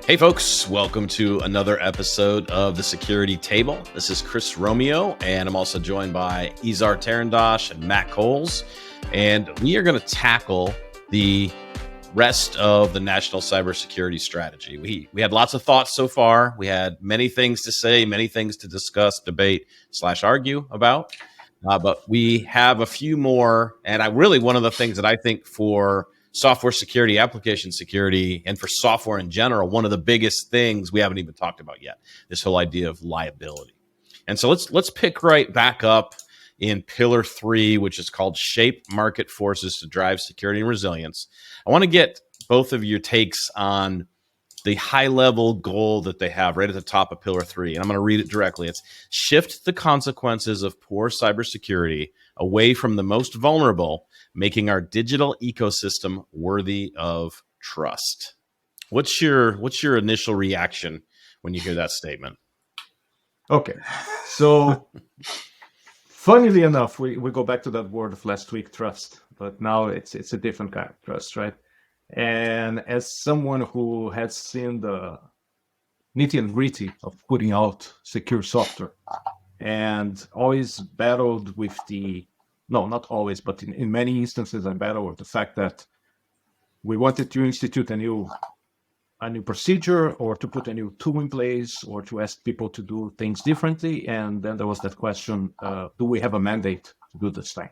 Hey folks, welcome to another episode of the Security Table. This is Chris Romeo, and I'm also joined by Izar Tarandosh and Matt Coles. And we are going to tackle the rest of the National Cybersecurity Strategy. We had lots of thoughts so far. We had many things to say, many things to discuss, debate, / argue about. But we have a few more. And one of the things that I think for software security, application security, and for software in general, one of the biggest things we haven't even talked about yet, this whole idea of liability. And so let's pick right back up in pillar 3, which is called shape market forces to drive security and resilience. I want to get both of your takes on the high level goal that they have right at the top of pillar 3. And I'm going to read it directly. It's shift the consequences of poor cybersecurity away from the most vulnerable, making our digital ecosystem worthy of trust. What's your initial reaction when you hear that statement? Okay, so funnily enough, we go back to that word of last week, trust, but now it's a different kind of trust, right? And as someone who has seen the nitty and gritty of putting out secure software and always battled with not always, but in many instances, I battled with the fact that we wanted to institute a new procedure or to put a new tool in place or to ask people to do things differently. And then there was that question, do we have a mandate to do this thing?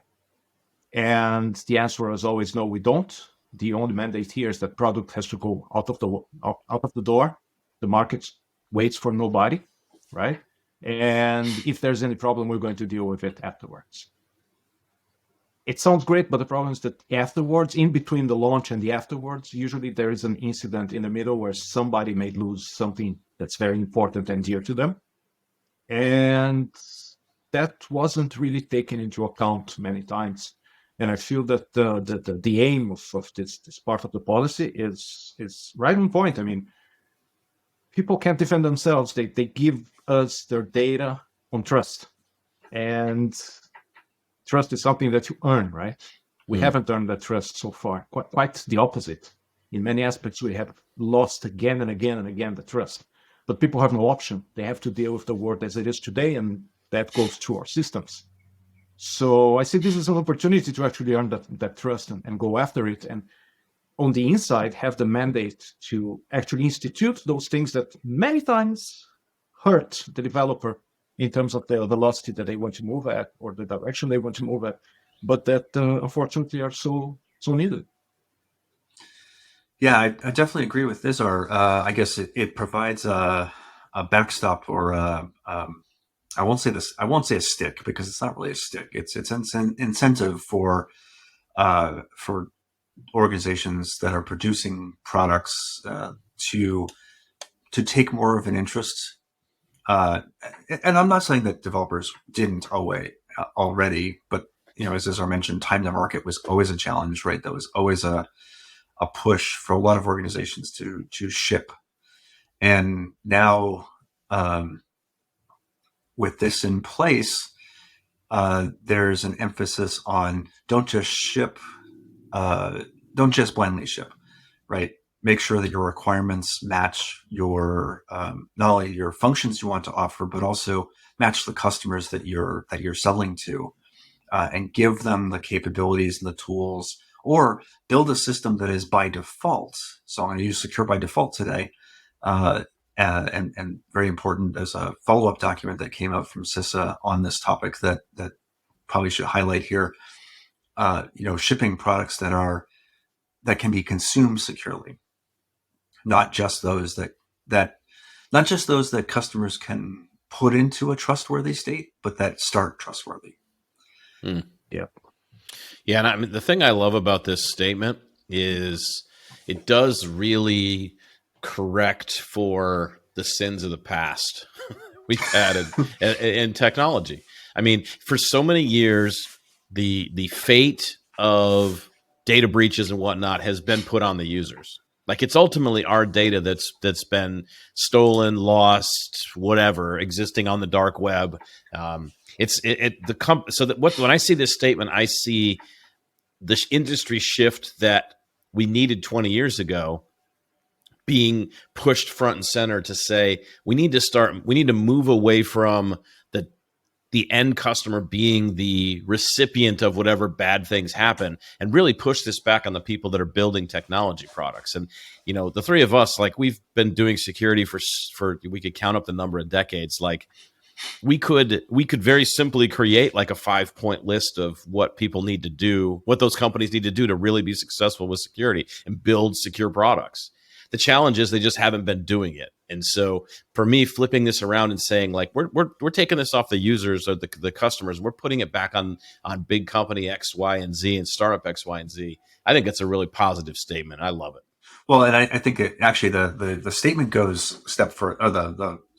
And the answer was always, no, we don't. The only mandate here is that product has to go out of the door. The market waits for nobody, right? And if there's any problem, we're going to deal with it afterwards. It sounds great, but the problem is that afterwards, in between the launch and the afterwards, usually there is an incident in the middle where somebody may lose something that's very important and dear to them. And that wasn't really taken into account many times. And I feel that the aim of this part of the policy is right on point. I mean, people can't defend themselves. They give us their data on trust. And trust is something that you earn, right? We haven't earned that trust so far. Quite the opposite. In many aspects, we have lost again and again and again the trust. But people have no option. They have to deal with the world as it is today, and that goes through our systems. So I see this as an opportunity to actually earn that trust and go after it. And on the inside, have the mandate to actually institute those things that many times hurt the developer in terms of the velocity that they want to move at or the direction they want to move at, but that unfortunately are so needed. Yeah, I definitely agree with this. I guess it provides a backstop or I won't say a stick because it's not really a stick. It's an incentive for organizations that are producing products to take more of an interest. And I'm not saying that developers didn't already, but as Izar mentioned, time to market was always a challenge, right? That was always a push for a lot of organizations to ship. And now, with this in place, there's an emphasis on don't just blindly ship, right? Make sure that your requirements match your not only your functions you want to offer, but also match the customers that you're selling to, and give them the capabilities and the tools, or build a system that is by default. So I'm going to use Secure by Default today, and very important as a follow-up document that came out from CISA on this topic that probably should highlight here. Shipping products that can be consumed securely. Not just those that customers can put into a trustworthy state, but that start trustworthy. Yeah. Yeah, and I mean, the thing I love about this statement is it does really correct for the sins of the past we've had in technology. I mean, for so many years, the fate of data breaches and whatnot has been put on the users. Like, it's ultimately our data that's been stolen, lost, whatever, existing on the dark web. When I see this statement, I see this industry shift that we needed 20 years ago being pushed front and center to say we need to move away from the end customer being the recipient of whatever bad things happen, and really push this back on the people that are building technology products. And the three of us, like, we've been doing security for we could count up the number of decades. Like, we could very simply create like a 5-point list of what people need to do, what those companies need to do to really be successful with security and build secure products. The challenge is they just haven't been doing it. And so for me, flipping this around and saying, like, we're taking this off the users or the customers, we're putting it back on big company X, Y, and Z and startup X, Y, and Z. I think it's a really positive statement. I love it. Well, and I think actually the statement goes a step further, or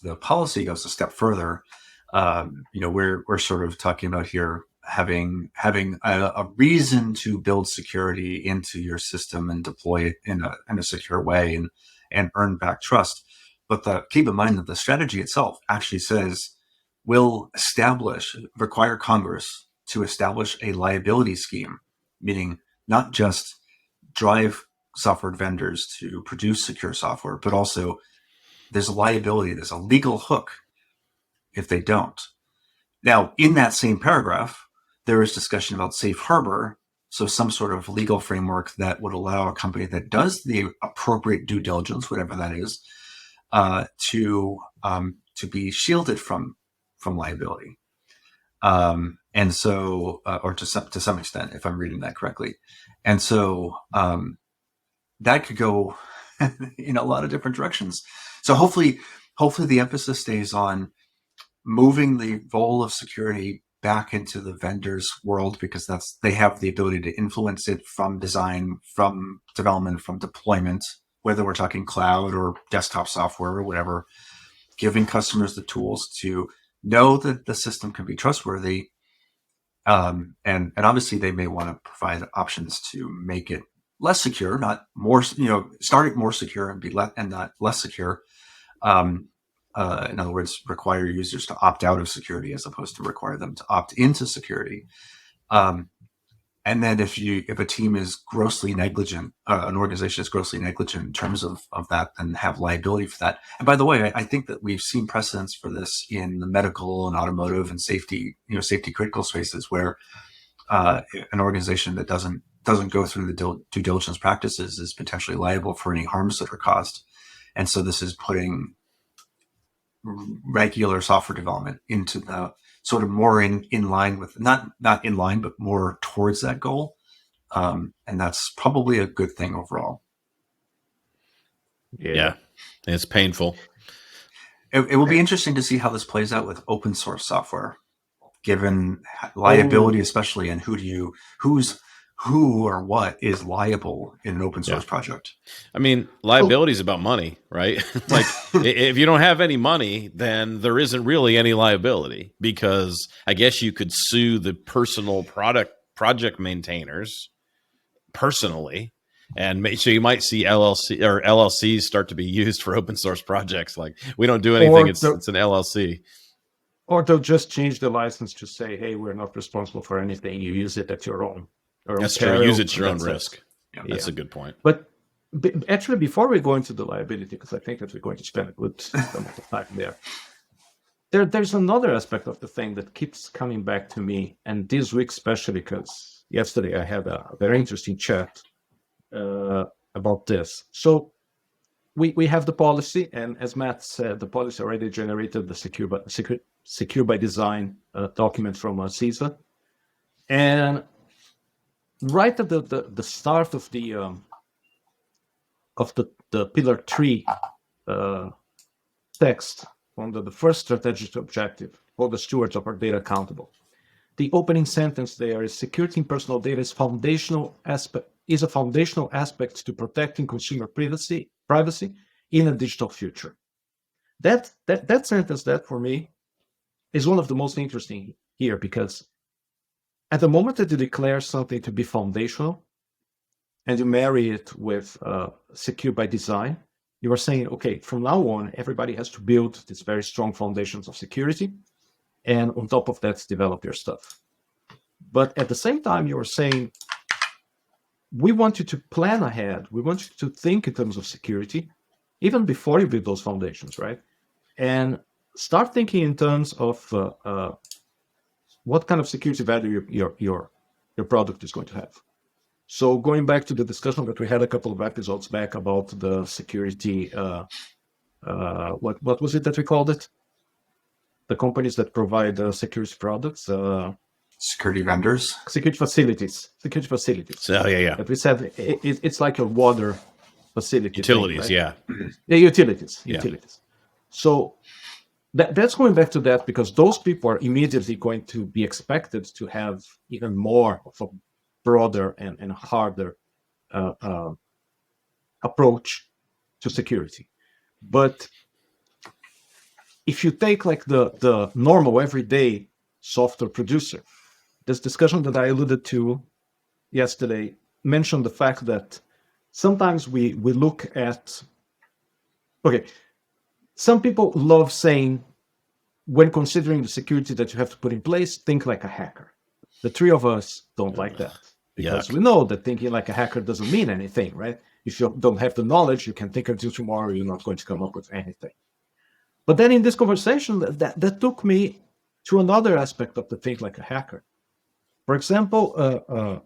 the policy goes a step further. We're sort of talking about here having a reason to build security into your system and deploy it in a secure way and earn back trust. But keep in mind that the strategy itself actually says will require Congress to establish a liability scheme, meaning not just drive software vendors to produce secure software, but also there's a liability, there's a legal hook if they don't. Now, in that same paragraph, there is discussion about safe harbor, so some sort of legal framework that would allow a company that does the appropriate due diligence, whatever that is, to be shielded from liability, and so, or to some extent, if I'm reading that correctly, and so that could go in a lot of different directions. So hopefully the emphasis stays on moving the role of security back into the vendor's world, because they have the ability to influence it from design, from development, from deployment, whether we're talking cloud or desktop software or whatever, giving customers the tools to know that the system can be trustworthy. And obviously they may want to provide options to make it less secure, not more, start it more secure and not less secure. In other words, require users to opt out of security as opposed to require them to opt into security. And then if a team is grossly negligent, an organization is grossly negligent in terms of that, then have liability for that. And by the way, I think that we've seen precedents for this in the medical and automotive and safety critical spaces, where an organization that doesn't go through the due diligence practices is potentially liable for any harms that are caused. And so this is putting regular software development into the sort of more in line with, not in line, but more towards that goal. And that's probably a good thing overall. Yeah. It's painful. It will be interesting to see how this plays out with open source software, given liability, especially, and who or what is liable in an open source project. I mean, liability is about money, right? Like, if you don't have any money, then there isn't really any liability, because I guess you could sue the personal project maintainers personally. And so you might see LLCs start to be used for open source projects. Like, we don't do anything; it's an LLC. Or they'll just change the license to say, "Hey, we're not responsible for anything. You use it at your own." That's true. Use it at your own risk. Yeah, that's a good point. But actually, before we go into the liability, because I think that we're going to spend a good amount of time there's another aspect of the thing that keeps coming back to me, and this week especially, because yesterday I had a very interesting chat about this. So we have the policy, and as Matt said, the policy already generated the secure by design document from CISA, and right at the start of the pillar 3 text, under the first strategic objective, hold the stewards of our data accountable. The opening sentence there is: security in personal data is a foundational aspect to protecting consumer privacy in a digital future. That sentence, that for me, is one of the most interesting here, because at the moment that you declare something to be foundational and you marry it with secure by design, you are saying, okay, from now on, everybody has to build these very strong foundations of security, and on top of that, develop your stuff. But at the same time, you are saying, we want you to plan ahead. We want you to think in terms of security, even before you build those foundations, right? And start thinking in terms of what kind of security value your product is going to have. So going back to the discussion that we had a couple of episodes back about the security, what was it that we called it? The companies that provide security products, Security vendors. security facilities. So yeah. That we said it's like a water facility. Utilities, thing, right? yeah. Yeah, utilities. Yeah. So that's going back to that, because those people are immediately going to be expected to have even more of a broader and harder approach to security. But if you take like the normal everyday software producer, this discussion that I alluded to yesterday mentioned the fact that sometimes we look at, okay, some people love saying, when considering the security that you have to put in place, think like a hacker. The three of us don't like that, because we know that thinking like a hacker doesn't mean anything, right? If you don't have the knowledge, you can think until tomorrow, you're not going to come up with anything. But then in this conversation, that took me to another aspect of the think like a hacker. For example,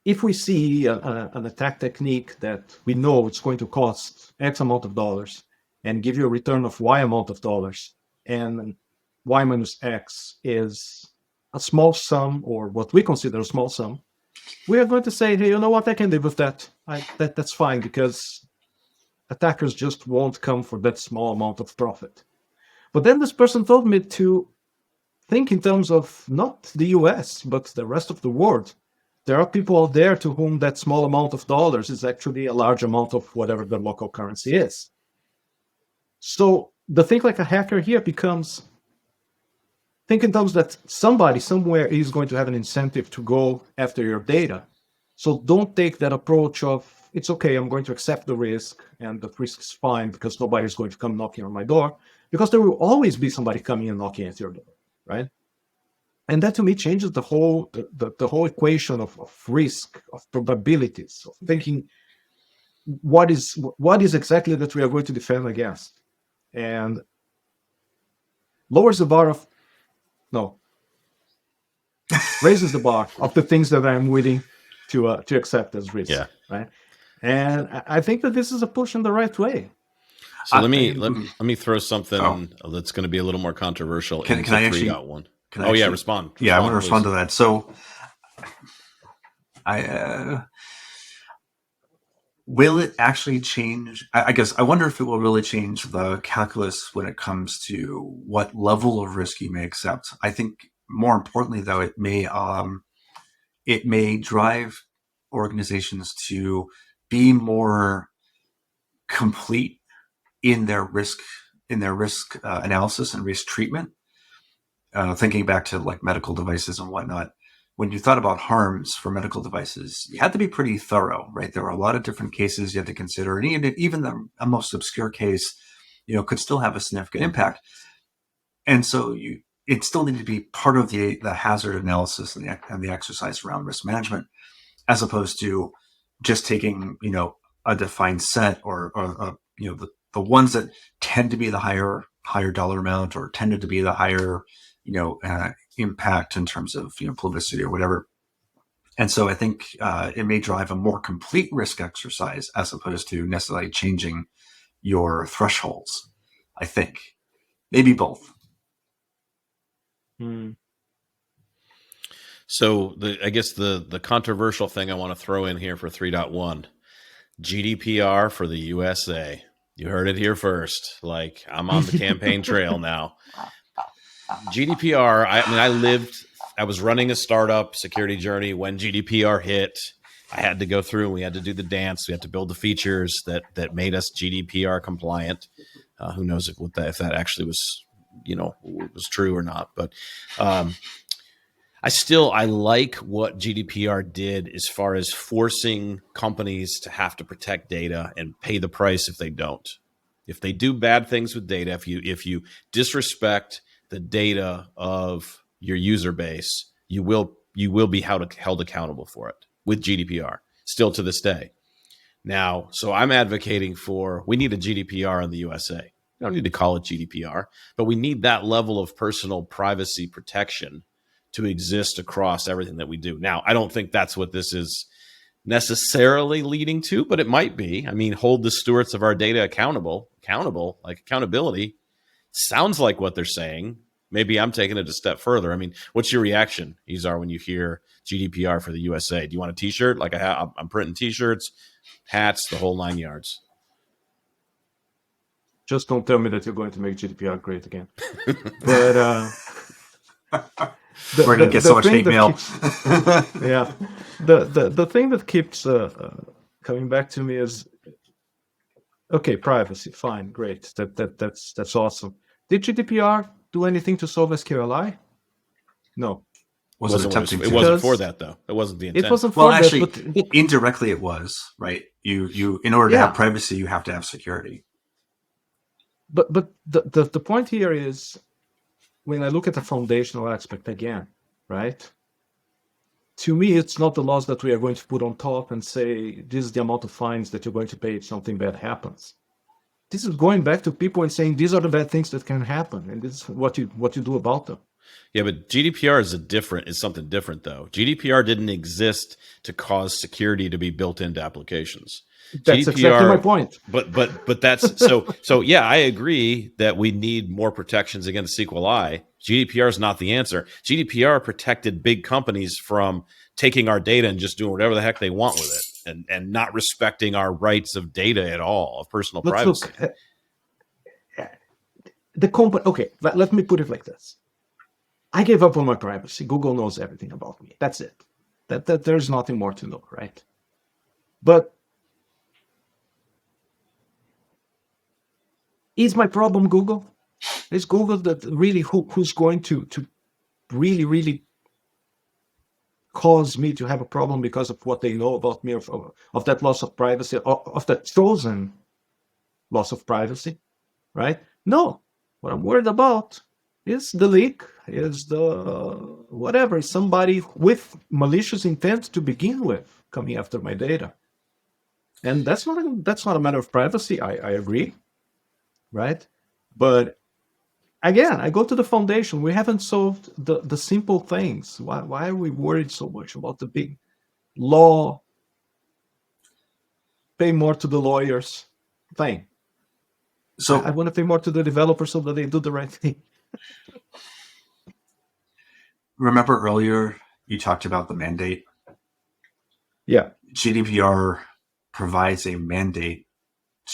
if we see an attack technique that we know it's going to cost X amount of dollars and give you a return of Y amount of dollars, and Y minus X is a small sum, or what we consider a small sum, we are going to say, hey, you know what, I can live with that. That's fine, because attackers just won't come for that small amount of profit. But then this person told me to think in terms of not the US, but the rest of the world. There are people out there to whom that small amount of dollars is actually a large amount of whatever the local currency is. So the think like a hacker here becomes think in terms that somebody somewhere is going to have an incentive to go after your data. So don't take that approach of, it's okay, I'm going to accept the risk, and the risk is fine because nobody's going to come knocking on my door, because there will always be somebody coming and knocking at your door, right? And that to me changes the whole equation of risk, of probabilities, of thinking what is exactly that we are going to defend against, and lowers the bar of raises the bar of the things that I'm willing to accept as risk. Yeah. Right. And I think that this is a push in the right way. So let me throw something that's going to be a little more controversial. Can I actually? 3.1. Yeah, respond. Yeah, I want to respond to that. So, will it actually change? I guess I wonder if it will really change the calculus when it comes to what level of risk you may accept. I think more importantly, though, it may drive organizations to be more complete in their risk analysis and risk treatment. Thinking back to like medical devices and whatnot, when you thought about harms for medical devices, you had to be pretty thorough, right? There were a lot of different cases you had to consider, and even the most obscure case, could still have a significant impact. And so it still needed to be part of the hazard analysis and the exercise around risk management, as opposed to just taking, a defined set or the ones that tend to be the higher dollar amount, or tended to be the higher impact in terms of publicity or whatever. And so I think it may drive a more complete risk exercise as opposed to necessarily changing your thresholds. I think maybe both. So I guess the controversial thing I want to throw in here for 3.1, GDPR for the USA. You heard it here first. Like, I'm on the campaign trail now. GDPR, I was running a startup security journey when GDPR hit. I had to go through and we had to do the dance. We had to build the features that made us GDPR compliant. Who knows if that actually was, was true or not. But I like what GDPR did as far as forcing companies to have to protect data and pay the price if they don't. If they do bad things with data, if you disrespect the data of your user base, you will be held accountable for it with GDPR still to this day. Now, so I'm advocating for, we need a GDPR in the USA. We don't need to call it GDPR, but we need that level of personal privacy protection to exist across everything that we do. Now, I don't think that's what this is necessarily leading to, but it might be. I mean, hold the stewards of our data accountable, like accountability sounds like what they're saying. Maybe I'm taking it a step further. I mean, what's your reaction, Izar, when you hear GDPR for the USA? Do you want a T-shirt? Like I'm printing T-shirts, hats, the whole 9 yards. Just don't tell me that you're going to make GDPR great again. But we're going to get so much hate mail. Yeah, the thing that keeps coming back to me is, okay, privacy, fine, great, that's awesome. Did GDPR do anything to solve SQLI? No. Was it attempting to? It wasn't for that, though. It wasn't the intent. It wasn't for that. Well, actually, but indirectly it was, right? You in order to have privacy, you have to have security. But the point here is, when I look at the foundational aspect again, right? To me, it's not the laws that we are going to put on top and say, this is the amount of fines that you're going to pay if something bad happens. This is going back to people and saying, these are the bad things that can happen, and this is what you do about them. Yeah, but GDPR is something different, though. GDPR didn't exist to cause security to be built into applications. That's exactly my point. But that's so yeah, I agree that we need more protections against SQLI. GDPR is not the answer. GDPR protected big companies from taking our data and just doing whatever the heck they want with it, and not respecting our rights of data at all, of personal privacy. The company. Okay, let me put it like this. I gave up on my privacy. Google knows everything about me. That's it. That there's nothing more to know, right? But is my problem Google? Is Google that really who's going to really cause me to have a problem because of what they know about me, of that loss of privacy, of that chosen loss of privacy, right? No. What I'm worried about is the leak, is the whatever, is somebody with malicious intent to begin with coming after my data. And that's not a matter of privacy. I agree, right? But again, I go to the foundation. We haven't solved the simple things. Why are we worried so much about the big law, pay more to the lawyers thing? So I want to pay more to the developers so that they do the right thing. Remember earlier you talked about the mandate? Yeah. GDPR provides a mandate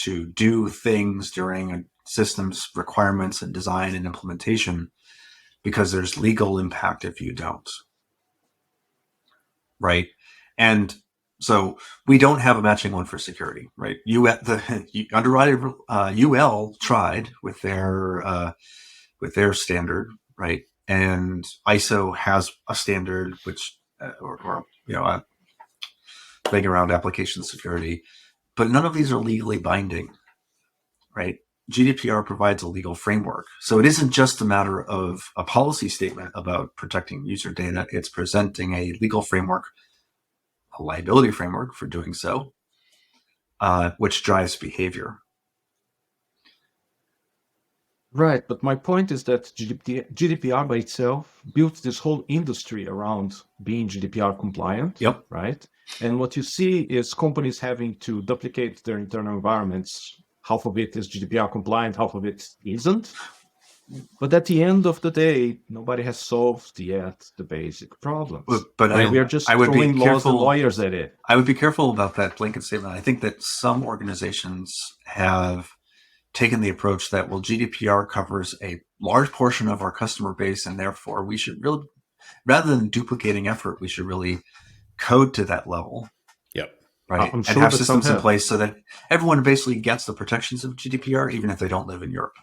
to do things during a system's requirements and design and implementation because there's legal impact if you don't. Right? And so we don't have a matching one for security, right? Underwriter UL tried with their standard, right? And ISO has a standard which, or a thing around application security, but none of these are legally binding, right? GDPR provides a legal framework. So it isn't just a matter of a policy statement about protecting user data. It's presenting a legal framework, a liability framework for doing so, which drives behavior. Right, but my point is that GDPR by itself built this whole industry around being GDPR compliant. Yep. Right? And what you see is companies having to duplicate their internal environments. Half of it is GDPR compliant, half of it isn't. But at the end of the day, nobody has solved yet the basic problems. But we are just throwing laws and lawyers at it. I would be careful about that blanket statement. I think that some organizations have taken the approach that, well, GDPR covers a large portion of our customer base, and therefore we should really, rather than duplicating effort, we should really code to that level. Yep. Right. And have systems in place so that everyone basically gets the protections of GDPR, even if they don't live in Europe.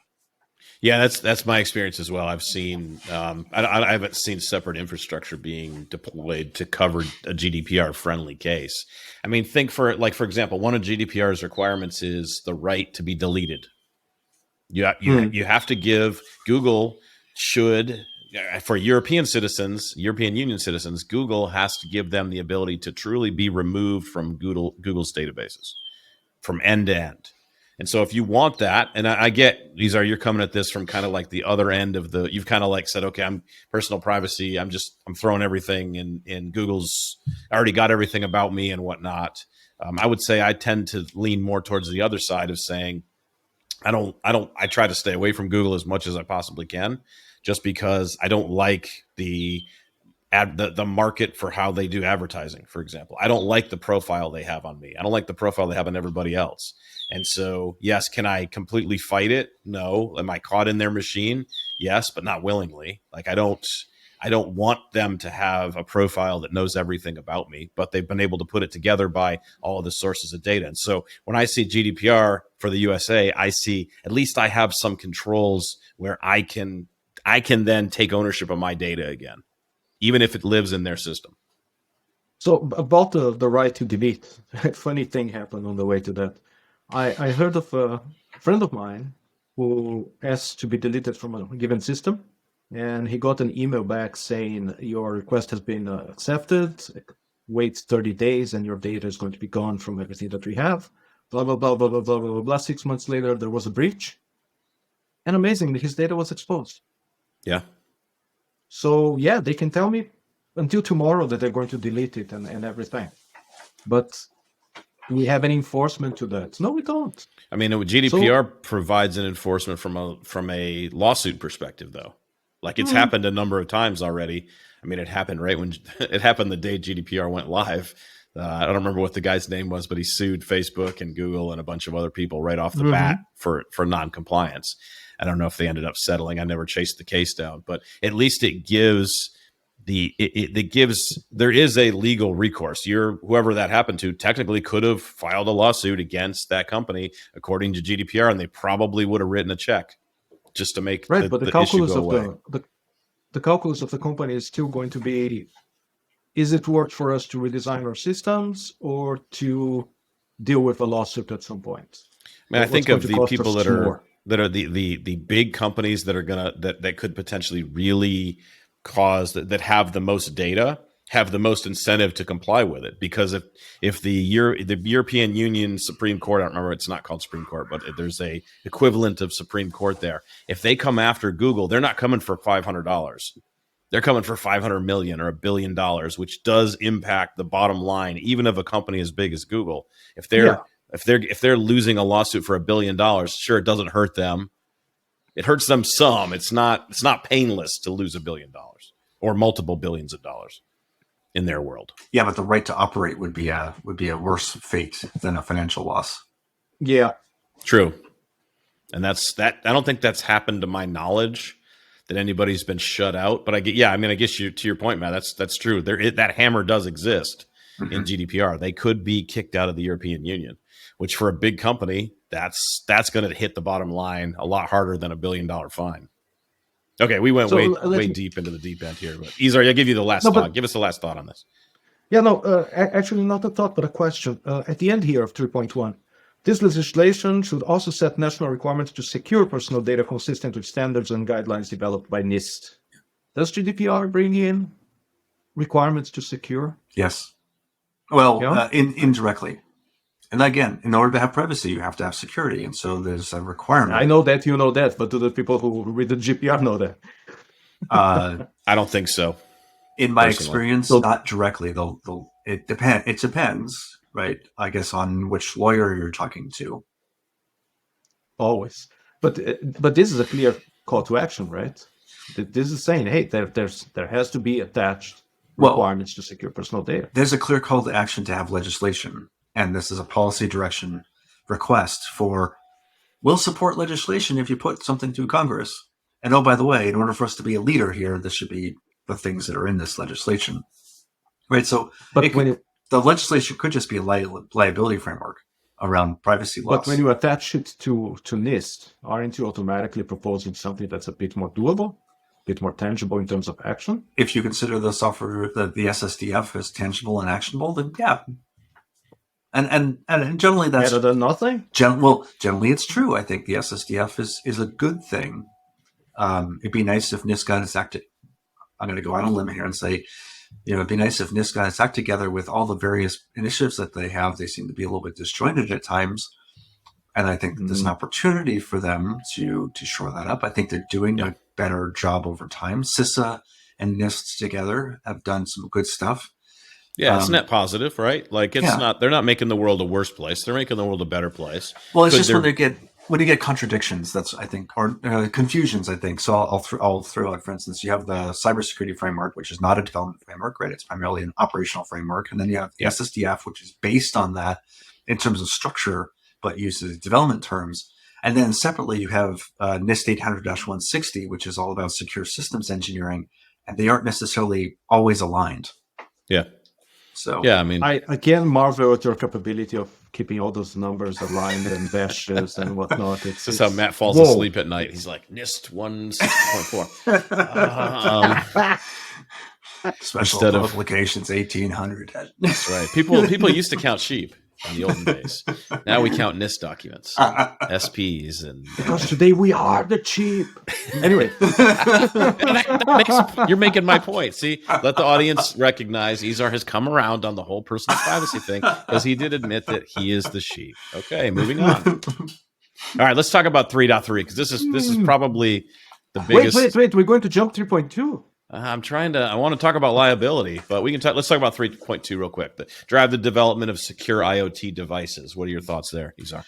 Yeah, that's my experience as well. I've seen, I haven't seen separate infrastructure being deployed to cover a GDPR friendly case. I mean, think for example, one of GDPR's requirements is the right to be deleted. You have to give Google for European Union citizens, Google has to give them the ability to truly be removed from Google's databases. from end to end. And so if you want that, and I get, you're coming at this from kind of like the other end of you've kind of like said, okay, I'm personal privacy. I'm throwing everything in Google's, I already got everything about me and whatnot. I would say I tend to lean more towards the other side of saying, I try to stay away from Google as much as I possibly can, just because I don't like the market for how they do advertising, for example. I don't like the profile they have on me. I don't like the profile they have on everybody else. And so, yes, can I completely fight it? No. Am I caught in their machine? Yes, but not willingly. Like I don't want them to have a profile that knows everything about me, but they've been able to put it together by all of the sources of data. And so when I see GDPR for the USA, I see at least I have some controls where I can then take ownership of my data again, even if it lives in their system. So about the right to delete, a funny thing happened on the way to that. I heard of a friend of mine who asked to be deleted from a given system, and he got an email back saying your request has been accepted. Wait 30 days, and your data is going to be gone from everything that we have. Blah blah blah blah blah blah blah blah. 6 months later, there was a breach, and amazingly, his data was exposed. Yeah. So yeah, they can tell me until tomorrow that they're going to delete it and everything, but do we have any enforcement to that? No, we don't. I mean, GDPR provides an enforcement from a lawsuit perspective, though. Like it's happened a number of times already. I mean, it happened right when it happened the day GDPR went live. I don't remember what the guy's name was, but he sued Facebook and Google and a bunch of other people right off the bat for non-compliance. I don't know if they ended up settling. I never chased the case down, but at least it gives there is a legal recourse. Whoever that happened to technically could have filed a lawsuit against that company according to GDPR, and they probably would have written a check just to make but the calculus issue go away. The calculus of the company is still going to be: is it worth for us to redesign our systems or to deal with a lawsuit at some point? I mean, I think of the people that are the big companies that are that could potentially really cause that have the most data, have the most incentive to comply with it. Because if the European Union Supreme Court, I don't remember, it's not called Supreme Court, but there's a equivalent of Supreme Court there. If they come after Google, they're not coming for $500. They're coming for 500 million or $1 billion, which does impact the bottom line, even of a company as big as Google. If they're losing a lawsuit for $1 billion, sure, it doesn't hurt them. It hurts them some. It's not painless to lose $1 billion or multiple billions of dollars in their world. Yeah, but the right to operate would be a worse fate than a financial loss. Yeah, true. And that's that. I don't think that's happened to my knowledge that anybody's been shut out. But I guess to your point, Matt, that's true. That hammer does exist in GDPR. They could be kicked out of the European Union, which for a big company, that's going to hit the bottom line a lot harder than $1 billion fine. Okay, we went way deep into the deep end here, but Izar, I'll give you the last thought. Give us the last thought on this. Yeah, no, actually not a thought, but a question. At the end here of 3.1, this legislation should also set national requirements to secure personal data consistent with standards and guidelines developed by NIST. Does GDPR bring in requirements to secure? Yes. Well, yeah. Indirectly. And again, in order to have privacy, you have to have security. And so there's a requirement. I know that, you know that, but do the people who read the GDPR know that? I don't think so. In my experience, not directly. It depends, right? I guess on which lawyer you're talking to. Always. But this is a clear call to action, right? This is saying, hey, there has to be attached requirements to secure personal data. There's a clear call to action to have legislation. And this is a policy direction request for, we'll support legislation if you put something through Congress. And oh, by the way, in order for us to be a leader here, this should be the things that are in this legislation. Right? So the legislation could just be a liability framework around privacy laws. But when you attach it to NIST, aren't you automatically proposing something that's a bit more doable, a bit more tangible in terms of action? If you consider the software, the SSDF as tangible and actionable, then yeah. And generally that's better than nothing. Generally it's true. I think the SSDF is a good thing. It'd be nice if NIST got its act. I'm going to go out on a limb here and say it'd be nice if NIST got its act together with all the various initiatives that they have. They seem to be a little bit disjointed at times. And I think that there's an opportunity for them to shore that up. I think they're doing a better job over time. CISA and NIST together have done some good stuff. Yeah, it's net positive, right? Like they're not making the world a worse place. They're making the world a better place. Well, it's just when you get contradictions, that's, I think, or confusions, I think. So I'll throw out, for instance, you have the cybersecurity framework, which is not a development framework, right? It's primarily an operational framework. And then you have the SSDF, which is based on that in terms of structure, but uses development terms. And then separately, you have NIST 800-160, which is all about secure systems engineering, and they aren't necessarily always aligned. Yeah. So yeah, I mean, I again marvel at your capability of keeping all those numbers aligned and dashes and whatnot. This is how Matt falls asleep at night. He's like, NIST 160.4. Special publications 1800. That's right. People used to count sheep in the olden days. Now we count NIST documents, SPs, and because today we are the cheap. Anyway, you're making my point. See, let the audience recognize Izar has come around on the whole personal privacy thing because he did admit that he is the sheep. Okay, moving on. All right, let's talk about 3.3 because this is probably the biggest. Wait! We're going to jump 3.2. I want to talk about liability, but let's talk about 3.2 real quick. Drive the development of secure IoT devices. What are your thoughts there, Izar?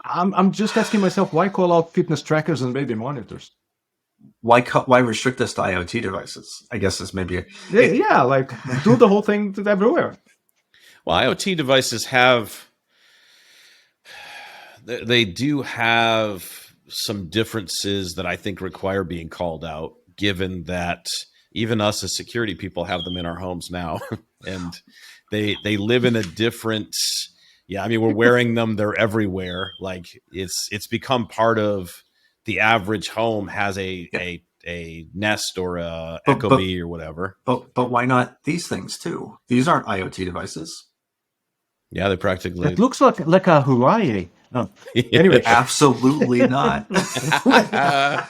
I'm just asking myself, why call out fitness trackers and baby monitors? Why restrict this to IoT devices? I guess this may be like do the whole thing everywhere. Well, IoT devices they do have some differences that I think require being called out, given that even us as security people have them in our homes now, and they live in a different. Yeah, I mean, we're wearing them; they're everywhere. Like it's become part of the average home has a Nest or a Echo Bee or whatever. But why not these things too? These aren't IoT devices. Yeah, they practically. It looks like a Huawei. Oh. Anyway, absolutely not.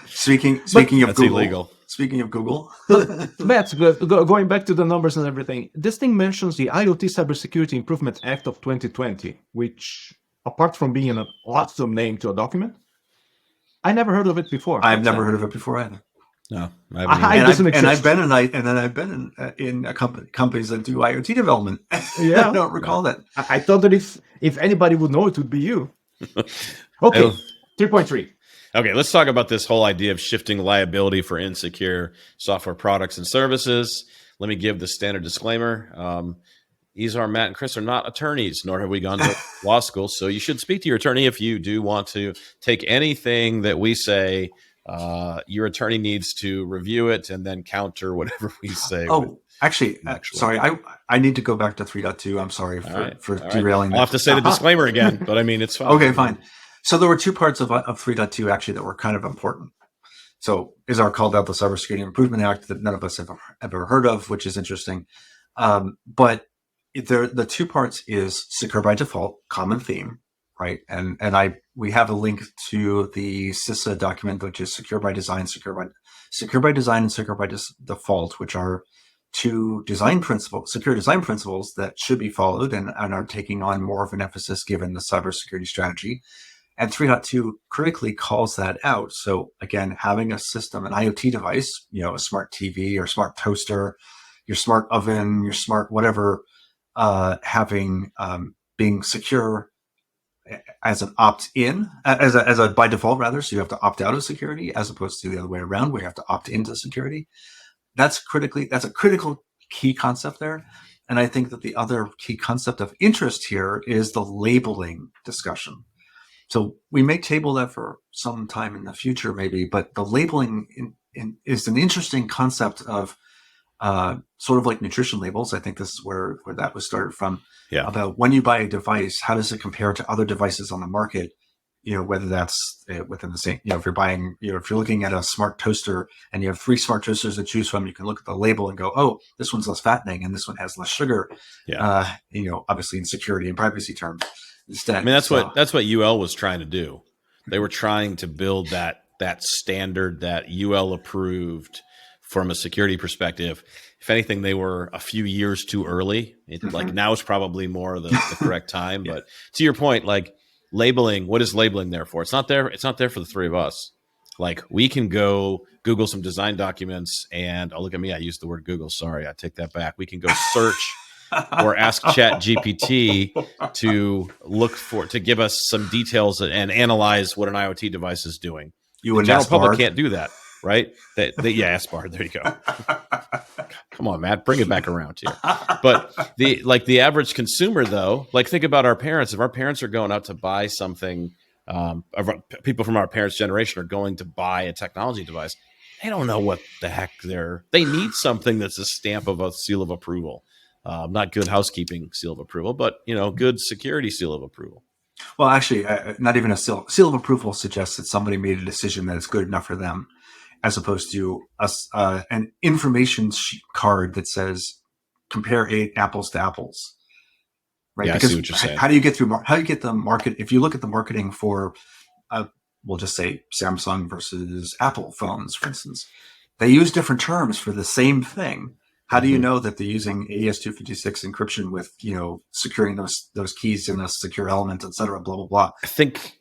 Speaking of That's Google. Illegal. Speaking of Google, Matt, going back to the numbers and everything, this thing mentions the IoT Cybersecurity Improvement Act of 2020, which, apart from being an awesome name to a document, I never heard of it before. I've never heard of it before either. No, I've been in companies that do IoT development. Yeah, I don't recall that. I thought that if anybody would know, it would be you. Okay, 3.3. Okay, let's talk about this whole idea of shifting liability for insecure software products and services. Let me give the standard disclaimer. Izar, Matt, and Chris are not attorneys, nor have we gone to law school. So you should speak to your attorney if you do want to take anything that we say. Your attorney needs to review it and then counter whatever we say. Actually, sorry, I need to go back to 3.2. I'm sorry for derailing. I'll have to say the disclaimer again, but I mean, it's fine. Okay, fine. So there were two parts of 3.2 actually that were kind of important. So Izar called out the Cybersecurity Improvement Act that none of us have ever heard of, which is interesting. But the two parts is secure by default, common theme, right? And we have a link to the CISA document, which is secure by design, and secure by default, which are two secure design principles that should be followed and are taking on more of an emphasis given the cybersecurity strategy. And 3.2 critically calls that out. So again, having a system, an IoT device, a smart TV or smart toaster, your smart oven, your smart whatever, being secure as an opt-in, as a by default rather. So you have to opt out of security as opposed to the other way around where you have to opt into security. That's a critical key concept there. And I think that the other key concept of interest here is the labeling discussion. So we may table that for some time in the future, maybe, but the labeling is an interesting concept of sort of like nutrition labels. I think this is where that was started from. Yeah. About when you buy a device, how does it compare to other devices on the market? Whether that's within the same, if you're buying, if you're looking at a smart toaster and you have 3 smart toasters to choose from, you can look at the label and go, oh, this one's less fattening and this one has less sugar. Yeah. Obviously in security and privacy terms. Instead, I mean, that's what UL was trying to do. They were trying to build that standard that UL approved from a security perspective, if anything, they were a few years too early. Like now is probably more the correct time. Yeah. But to your point, like labeling, what is labeling there for? It's not there. It's not there for the three of us. Like we can go Google some design documents and look at me. I used the word Google. Sorry, I take that back. We can go search or ask Chat GPT to give us some details and analyze what an IoT device is doing. The general public can't do that, right? Yeah, SBAR. There you go. Come on, Matt, bring it back around here. But the average consumer, though, like think about our parents. If our parents are going out to buy something, people from our parents' generation are going to buy a technology device. They don't know what the heck they need something that's a stamp of a seal of approval. Not good housekeeping seal of approval, but good security seal of approval. Well, actually, not even a seal of approval suggests that somebody made a decision that is good enough for them, as opposed to an information card that says compare apples to apples. Right? Yeah, because I see what you're saying. How do you get the market? If you look at the marketing for, we'll just say Samsung versus Apple phones, for instance, they use different terms for the same thing. How do you know that they're using AES-256 encryption with, securing those keys in a secure element, et cetera, blah, blah, blah? I think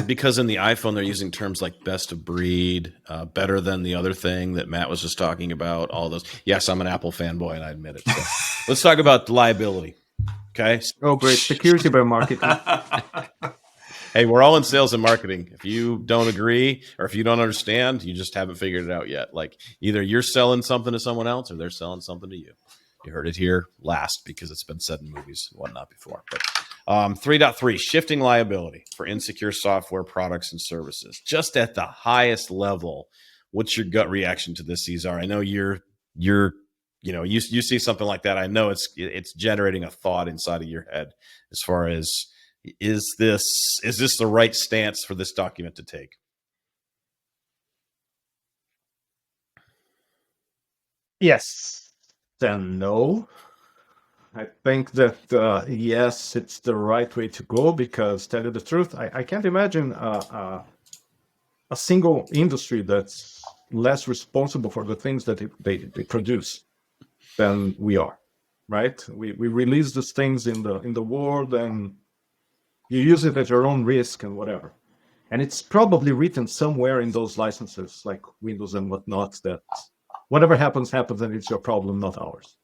because in the iPhone, they're using terms like best of breed, better than the other thing that Matt was just talking about, all those. Yes, I'm an Apple fanboy, and I admit it. So let's talk about liability. Okay. Oh, great. Security by marketing. Hey, we're all in sales and marketing. If you don't agree or if you don't understand, you just haven't figured it out yet. Like either you're selling something to someone else or they're selling something to you. You heard it here last because it's been said in movies and whatnot before. But 3.3, shifting liability for insecure software products and services. Just at the highest level, what's your gut reaction to this, Cesar? I know you see something like that. I know it's generating a thought inside of your head as far as, is this the right stance for this document to take? Yes, then no. I think that yes, it's the right way to go because, tell you the truth, I can't imagine a single industry that's less responsible for the things that they produce than we are, right? We release these things in the world and you use it at your own risk and whatever. And it's probably written somewhere in those licenses, like Windows and whatnot, that whatever happens, and it's your problem, not ours.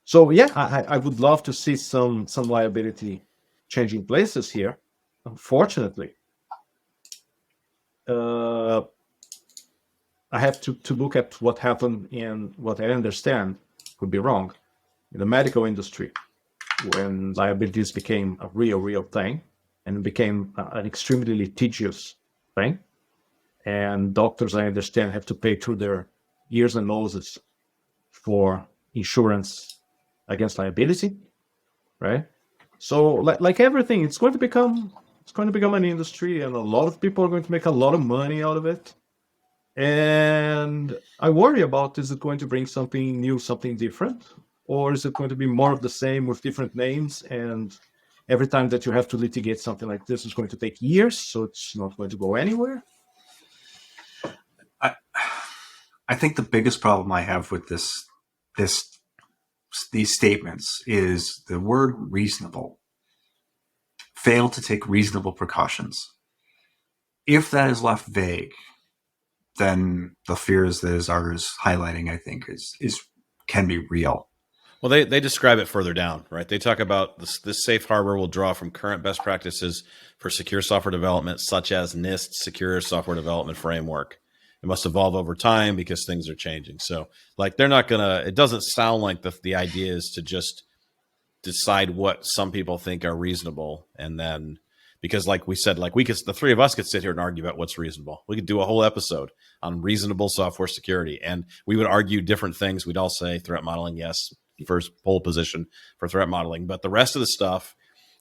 So yeah, I would love to see some liability changing places here. Unfortunately, I have to look at what happened in what I understand could be wrong in the medical industry when liabilities became a real thing and became an extremely litigious thing. And doctors, I understand, have to pay through their ears and noses for insurance against liability, right? So like everything, it's going to become an industry and a lot of people are going to make a lot of money out of it. And I worry about, is it going to bring something new, something different? Or is it going to be more of the same with different names? And every time that you have to litigate something like this is going to take years, so it's not going to go anywhere. I think the biggest problem I have with these statements is the word reasonable. Fail to take reasonable precautions. If that is left vague, then the fears that Azar is highlighting, I think, can be real. Well, they describe it further down, right? They talk about this safe harbor will draw from current best practices for secure software development, such as NIST Secure Software Development Framework. It must evolve over time because things are changing. So, like, they're not gonna. It doesn't sound like the idea is to just decide what some people think are reasonable, and then because, like we said, the three of us could sit here and argue about what's reasonable. We could do a whole episode on reasonable software security, and we would argue different things. We'd all say threat modeling, yes, first pole position for threat modeling, but the rest of the stuff,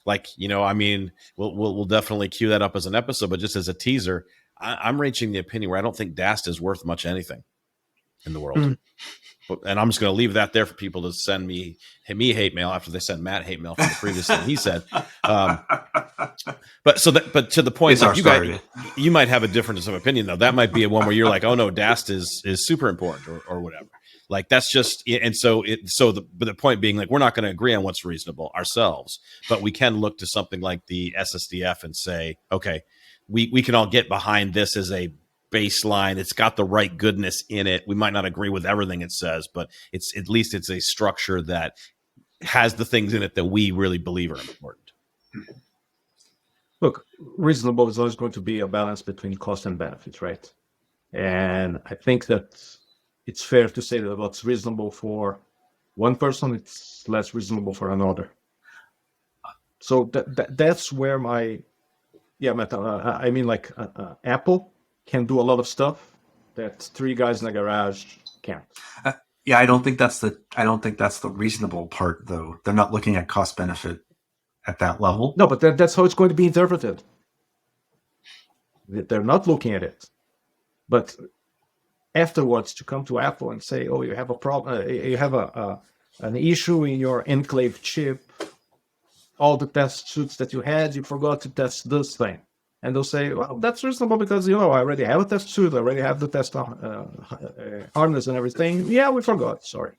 we'll definitely cue that up as an episode. But just as a teaser, I'm reaching the opinion where I don't think DAST is worth much anything in the world. and I'm just going to leave that there for people to send me hate mail after they send Matt hate mail for the previous thing he said. But to the point, like you might have a difference of opinion though. That might be a one where you're like, oh no, DAST is super important or whatever. Like that's just, and so the point being, like, we're not going to agree on what's reasonable ourselves, but we can look to something like the SSDF and say, okay, we can all get behind this as a baseline. It's got the right goodness in it. We might not agree with everything it says, but it's at least it's a structure that has the things in it that we really believe are important. Look, reasonable is always going to be a balance between cost and benefits, right? And I think that it's fair to say that what's reasonable for one person, it's less reasonable for another. So that's where Apple can do a lot of stuff that three guys in a garage can't. I don't think that's the reasonable part, though. They're not looking at cost benefit at that level. No, but that's how it's going to be interpreted. They're not looking at it, but afterwards to come to Apple and say, "Oh, you have a problem. You have an issue in your enclave chip. All the test suits that you had, you forgot to test this thing." And they'll say, "Well, that's reasonable because I already have a test suit. I already have the test harness and everything. Yeah, we forgot. Sorry."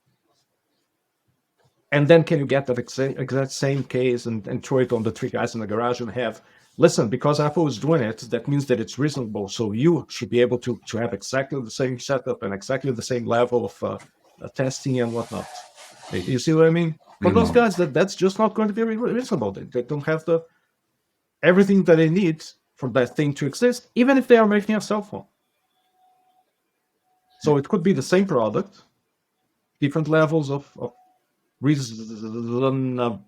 And then can you get that exact same case and throw it on the three guys in the garage and have, listen, because Apple is doing it, that means that it's reasonable. So you should be able to have exactly the same setup and exactly the same level of testing and whatnot. You see what I mean? For those guys, that's just not going to be reasonable. They don't have everything that they need for that thing to exist, even if they are making a cell phone. So it could be the same product, different levels of reasonability.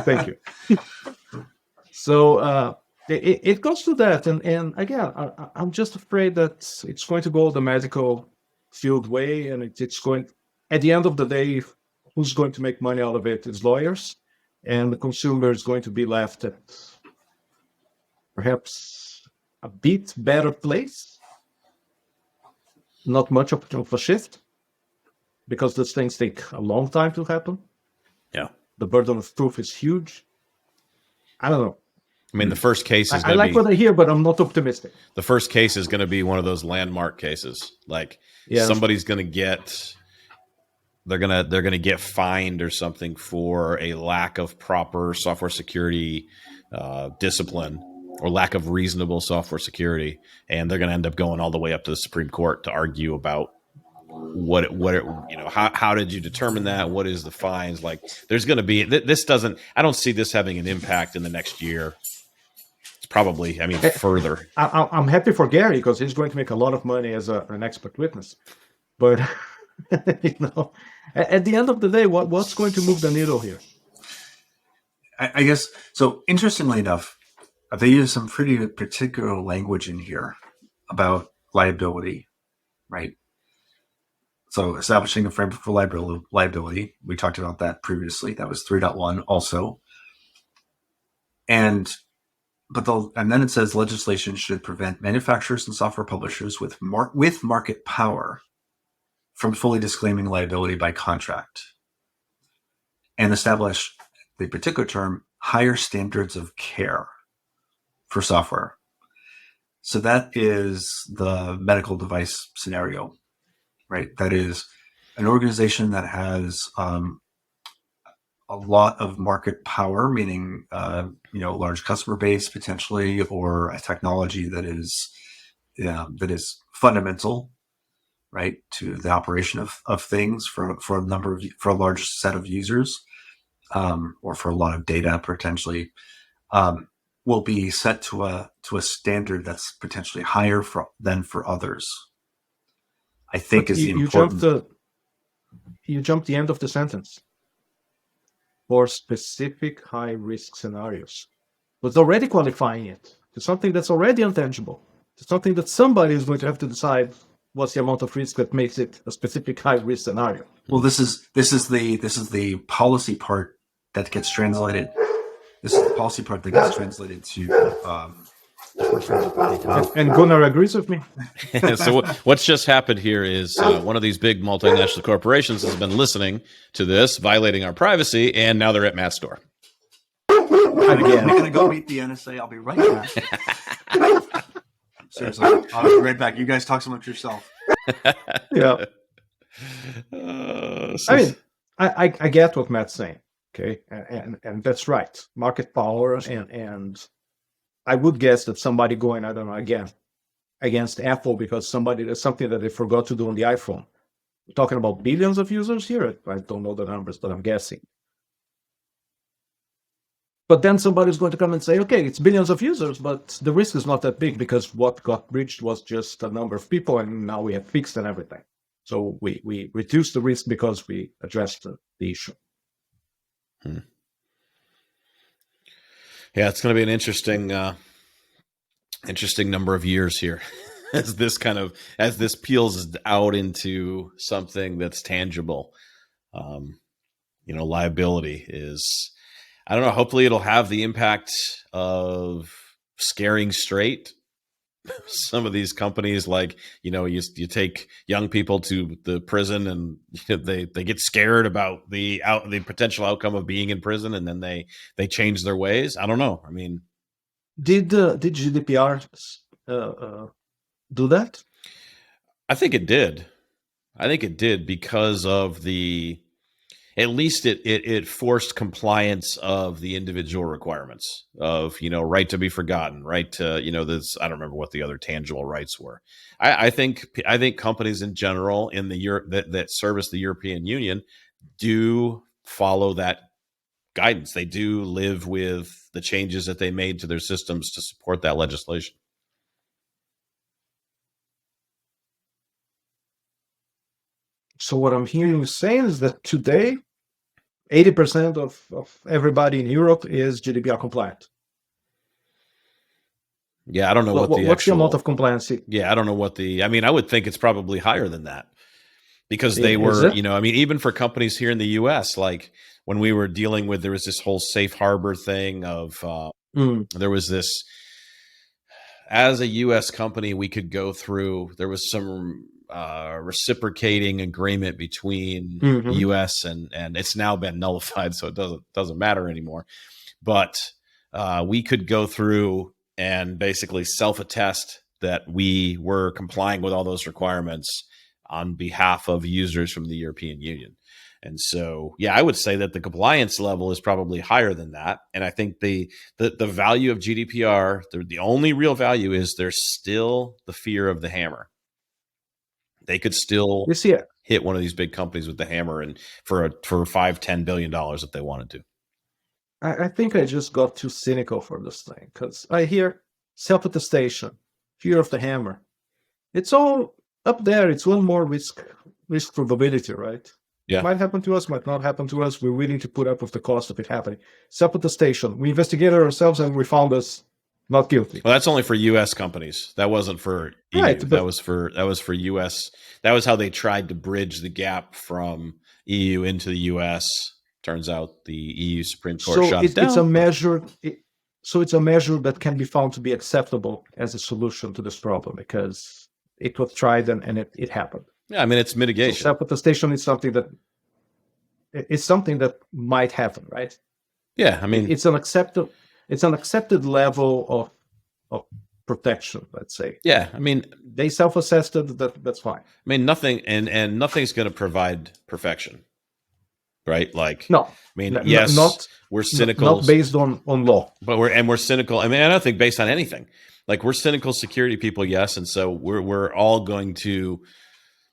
Thank you. So it goes to that, and again, I'm just afraid that it's going to go the medical field way, and it's going. At the end of the day, who's going to make money out of it is lawyers, and the consumer is going to be left at perhaps a bit better place. Not much of a shift, because those things take a long time to happen. Yeah. The burden of proof is huge. I don't know. I mean, the first case is I like what I hear, but I'm not optimistic. The first case is going to be one of those landmark cases. Like somebody's going to get... They're gonna get fined or something for a lack of proper software security discipline or lack of reasonable software security, and they're gonna end up going all the way up to the Supreme Court to argue about how did you determine that? What is the fines? Like, there's gonna be this doesn't. I don't see this having an impact in the next year. It's probably, further. I'm happy for Gary because he's going to make a lot of money as an expert witness, but. At the end of the day, what's going to move the needle here? I guess so. Interestingly enough, they use some pretty particular language in here about liability, right? So establishing a framework for liability. We talked about that previously. That was 3.1 also. And then it says legislation should prevent manufacturers and software publishers with market power from fully disclaiming liability by contract, and establish the particular term higher standards of care for software. So that is the medical device scenario, right? That is an organization that has a lot of market power, meaning large customer base potentially, or a technology that is fundamental, right, to the operation of things for a large set of users, or for a lot of data potentially, will be set to a standard that's potentially higher than for others. I think is the important. You jumped the end of the sentence. For specific high risk scenarios, but it's already qualifying it to something that's already intangible, to something that somebody is going to have to decide. What's the amount of risk that makes it a specific high risk scenario? Well, this is the policy part that gets translated. This is the policy part that gets translated to And Gunnar agrees with me. So what's just happened here is one of these big multinational corporations has been listening to this, violating our privacy, and now they're at Matt's door. I'm going to go meet the NSA. I'll be right back. Seriously, I'll be right back. You guys talk amongst yourself. Yeah. I mean, I get what Matt's saying. Okay, and that's right. Market power, and I would guess that somebody going, I don't know, again, against Apple because there's something that they forgot to do on the iPhone. We're talking about billions of users here. I don't know the numbers, but I'm guessing. But then somebody's going to come and say, okay, it's billions of users, but the risk is not that big because what got breached was just a number of people, and now we have fixed and everything. So we reduced the risk because we addressed the issue. Yeah, it's going to be an interesting number of years here as this peels out into something that's tangible. Liability is, I don't know, hopefully it'll have the impact of scaring straight some of these companies. Like, you take young people to the prison and they get scared about the potential outcome of being in prison, and then they change their ways. I don't know. I mean, did GDPR do that? I think it did. Because of at least it forced compliance of the individual requirements of, right to be forgotten, right to, this, I don't remember what the other tangible rights were. I think companies in general in that service the European Union do follow that guidance. They do live with the changes that they made to their systems to support that legislation. So what I'm hearing you saying is that today, 80% of everybody in Europe is GDPR compliant. Yeah, I don't know what's the amount of compliance. Yeah, I don't know I would think it's probably higher than that because they were, even for companies here in the US, like when we were dealing with, there was this whole safe harbor thing of, there was this, as a US company, we could go through, there was some reciprocating agreement between the US and it's now been nullified, so it doesn't matter anymore. But we could go through and basically self-attest that we were complying with all those requirements on behalf of users from the European Union. And so, yeah, I would say that the compliance level is probably higher than that. And I think the value of GDPR, the only real value is there's still the fear of the hammer. They could still hit one of these big companies with the hammer and for $5-10 billion if they wanted to. I think I just got too cynical for this thing because I hear self-attestation, fear of the hammer. It's all up there. It's one more risk probability, right? Yeah. Might happen to us, might not happen to us. We're willing to put up with the cost of it happening. Self-attestation. We investigated ourselves and we found us not guilty. Well, that's only for U.S. companies. That wasn't for EU. Right, that was for U.S. That was how they tried to bridge the gap from EU into the U.S. Turns out the EU Supreme Court shot it down. It's a measure. It's a measure that can be found to be acceptable as a solution to this problem because it was tried and it happened. Yeah, I mean, it's mitigation. So self-attestation is something that might happen, right? Yeah, I mean, it's an accepted level of protection, let's say. Yeah, I mean, they self-assessed it. That's fine. I mean, nothing and nothing's going to provide perfection, right? Like, no. I mean, yes, we're cynical, not based on law, but we're cynical. I mean, I don't think based on anything. Like, we're cynical security people, yes, and so we're all going to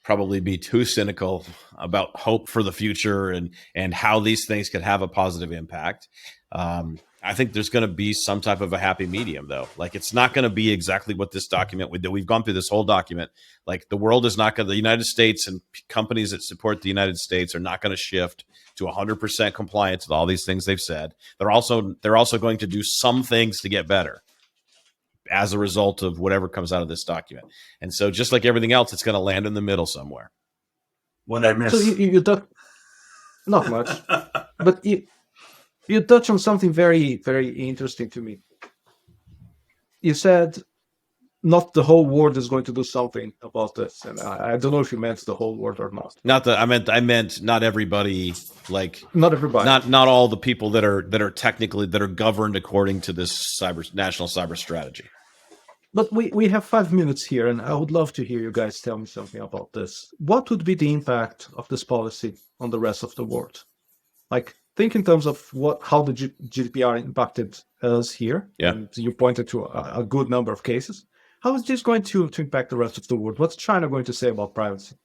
probably be too cynical about hope for the future and how these things could have a positive impact. I think there's going to be some type of a happy medium, though. Like, it's not going to be exactly what this document would do. We've gone through this whole document. Like, the world is not going to, the United States and companies that support the United States are not going to shift to 100% compliance with all these things they've said. They're also going to do some things to get better as a result of whatever comes out of this document. And so just like everything else, it's going to land in the middle somewhere. What I miss? So you talk, not much, but you touch on something very, very interesting to me. you said not the whole world is going to do something about this, and I don't know if you meant the whole world or not. I meant not everybody, like Not everybody. not all the people that are technically that are governed according to this national cyber strategy. But we have 5 minutes here, and I would love to hear you guys tell me something about this. What would be the impact of this policy on the rest of the world? Like, think in terms of how the GDPR impacted us here. Yeah. And you pointed to a good number of cases. How is this going to impact the rest of the world? What's China going to say about privacy?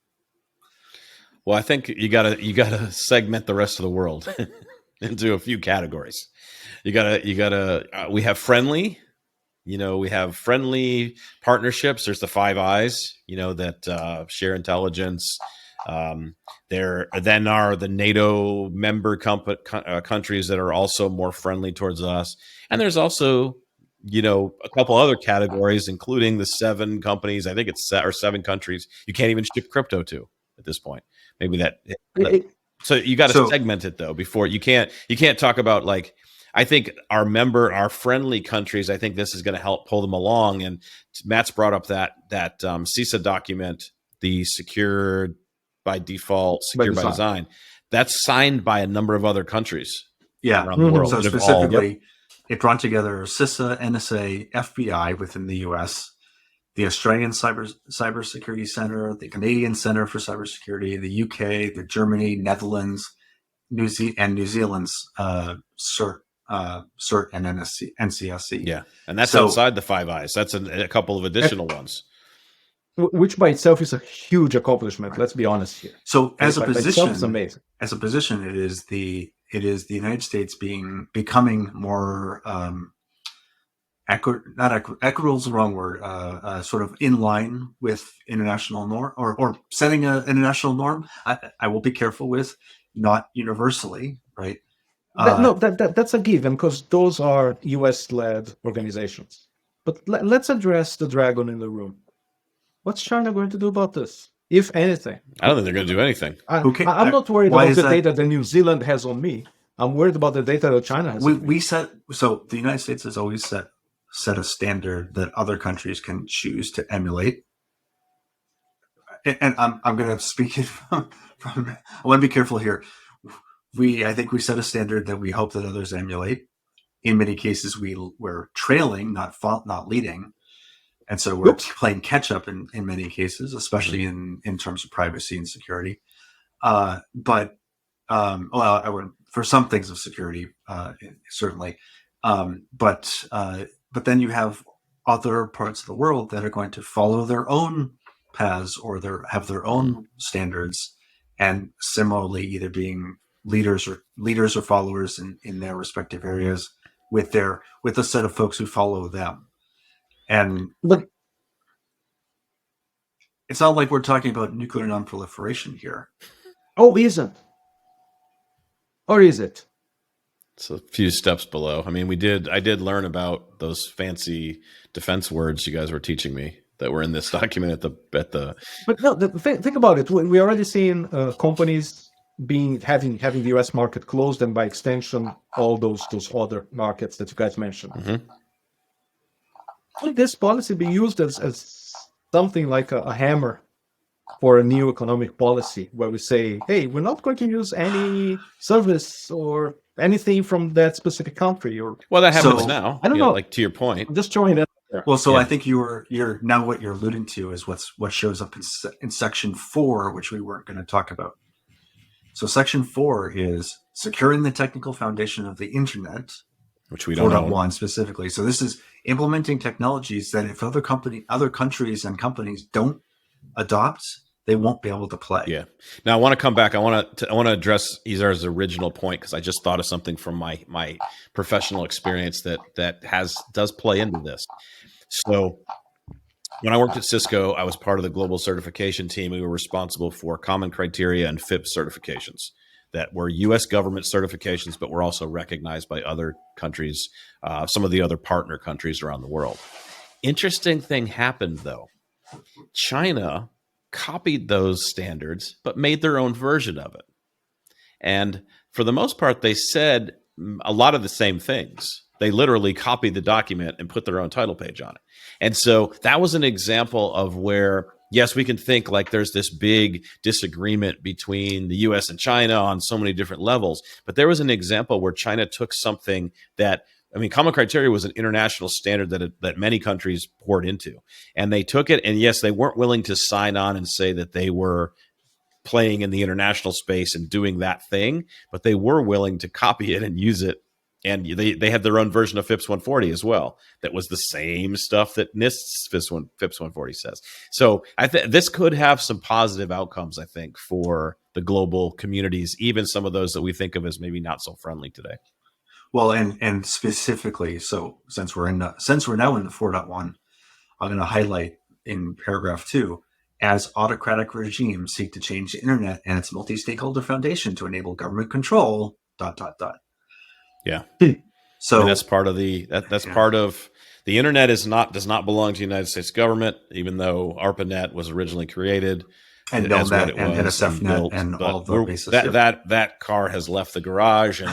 Well, I think you gotta segment the rest of the world into a few categories. We have friendly. We have friendly partnerships. There's the Five Eyes, that share intelligence. There then are the NATO member countries that are also more friendly towards us. And there's also, a couple other categories, including the 7 companies. I think it's 7 countries you can't even ship crypto to at this point. Maybe so you got to segment it though before you can't talk about like. I think our friendly countries, I think this is going to help pull them along. And Matt's brought up that CISA document, the Secure by Default, Secure by Design. That's signed by a number of other countries around the world. So specifically, it brought together CISA, NSA, FBI within the U.S., the Australian Cybersecurity Center, the Canadian Center for Cybersecurity, the UK, the Germany, Netherlands, New Zealand's CERT and NCSC. Yeah, and that's outside the Five Eyes. That's a couple of additional ones. Which by itself is a huge accomplishment. Let's be honest here. So as a position, it's amazing. As a position, it is the United States becoming more equitable is the wrong word. Sort of in line with international norm or setting an international norm. I will be careful with not universally, right? That's a given because those are US-led organizations. But let's address the dragon in the room. What's China going to do about this, if anything? I don't think they're going to do anything. I'm not worried about the data that New Zealand has on me. I'm worried about the data that China has. So the United States has always set a standard that other countries can choose to emulate. And I'm going to speak it from. I want to be careful here. I think we set a standard that we hope that others emulate. In many cases, we're trailing, not leading. And so we're playing catch up in many cases, especially in terms of privacy and security. I would for some things of security, certainly. But then you have other parts of the world that are going to follow their own paths or have their own standards, and similarly either being leaders or followers in their respective areas with a set of folks who follow them. But it's not like we're talking about nuclear nonproliferation here. Oh, isn't? Or is it? It's a few steps below. I mean, I did learn about those fancy defense words you guys were teaching me that were in this document at the. But no, think about it. We already seen companies having the U.S. market closed, and by extension, all those other markets that you guys mentioned. Mm-hmm. Could this policy be used as something like a hammer for a new economic policy, where we say, hey, we're not going to use any service or anything from that specific country? Well, that happens now. I don't know. Like to your point, I'm just throwing that there. Well, so I think you're now what you're alluding to is what shows up in section 4, which we weren't going to talk about. So section 4 is securing the technical foundation of the internet, which we don't know. 4.1 specifically. So this is implementing technologies that if other countries and companies don't adopt, they won't be able to play. Yeah. Now I want to come back. I want to address Izar's original point, because I just thought of something from my professional experience that does play into this. So when I worked at Cisco, I was part of the global certification team. We were responsible for common criteria and FIPS certifications that were U.S. government certifications, but were also recognized by other countries, some of the other partner countries around the world. Interesting thing happened, though. China copied those standards, but made their own version of it. And for the most part, they said a lot of the same things. They literally copied the document and put their own title page on it. And so that was an example of where, yes, we can think like there's this big disagreement between the US and China on so many different levels. But there was an example where China took something that, I mean, common criteria was an international standard that many countries poured into. And they took it, and yes, they weren't willing to sign on and say that they were playing in the international space and doing that thing, but they were willing to copy it and use it. And they had their own version of FIPS 140 as well. That was the same stuff that NIST's FIPS 140 says. So I think this could have some positive outcomes, I think, for the global communities, even some of those that we think of as maybe not so friendly today. Well, and specifically, so since we're now in the 4.1, I'm going to highlight in paragraph 2, as autocratic regimes seek to change the internet and its multi-stakeholder foundation to enable government control, ... Yeah. So and that's part of part of the internet does not belong to the United States government, even though ARPANET was originally created. And NOMAT and NSFNet and all of the bases. That car has left the garage, and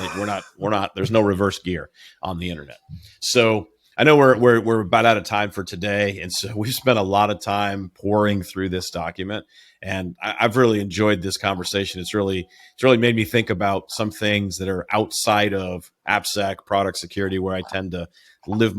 we're not. There's no reverse gear on the internet. So I know we're about out of time for today, and so we've spent a lot of time pouring through this document, and I've really enjoyed this conversation. It's really made me think about some things that are outside of AppSec, product security, where I tend to live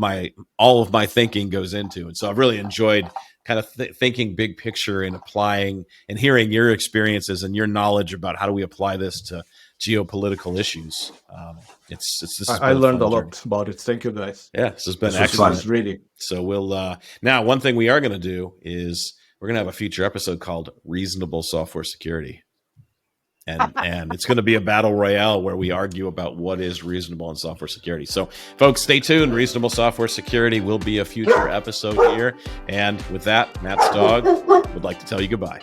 all of my thinking goes into. And so I've really enjoyed kind of thinking big picture and applying and hearing your experiences and your knowledge about how do we apply this to geopolitical issues. I learned a lot about it. Thank you, guys. Yeah, this has been excellent. Really. So we'll now one thing we are going to do is we're going to have a future episode called Reasonable Software Security. And it's going to be a battle royale where we argue about what is reasonable in software security. So, folks, stay tuned. Reasonable Software Security will be a future episode here. And with that, Matt's dog would like to tell you goodbye.